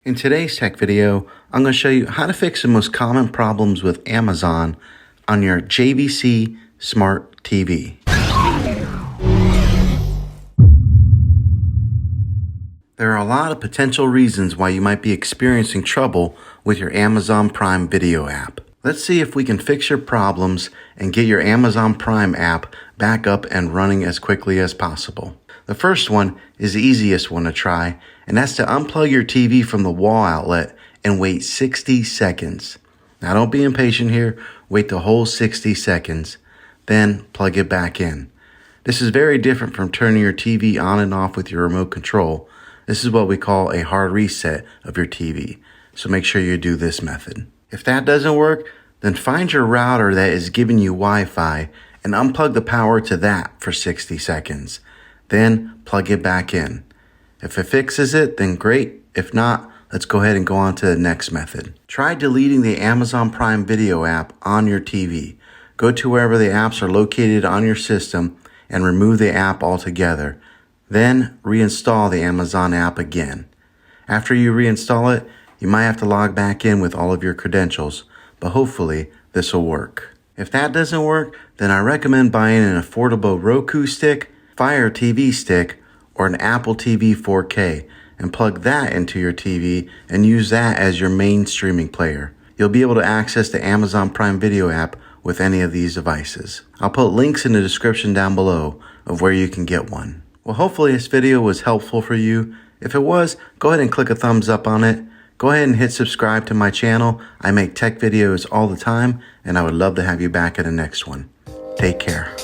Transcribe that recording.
In today's tech video, I'm going to show you how to fix the most common problems with Amazon on your JVC Smart TV. There are a lot of potential reasons why you might be experiencing trouble with your Amazon Prime Video app. Let's see if we can fix your problems and get your Amazon Prime app back up and running as quickly as possible. The first one is the easiest one to try, and that's to unplug your TV from the wall outlet and wait 60 seconds. Now don't be impatient here, wait the whole 60 seconds, then plug it back in. This is very different from turning your TV on and off with your remote control. This is what we call a hard reset of your TV, so make sure you do this method. If that doesn't work, then find your router that is giving you Wi-Fi and unplug the power to that for 60 seconds. Then plug it back in. If it fixes it, then great. If not, let's go ahead and go on to the next method. Try deleting the Amazon Prime Video app on your TV. Go to wherever the apps are located on your system and remove the app altogether. Then reinstall the Amazon app again. After you reinstall it, you might have to log back in with all of your credentials, but hopefully this will work. If that doesn't work, then I recommend buying an affordable Roku stick, Fire TV stick, or an Apple TV 4K and plug that into your TV and use that as your main streaming player. You'll be able to access the Amazon Prime Video app with any of these devices. I'll put links in the description down below of where you can get one. Well, hopefully this video was helpful for you. If it was, go ahead and click a thumbs up on it. Go ahead and hit subscribe to my channel. I make tech videos all the time, and I would love to have you back at the next one. Take care.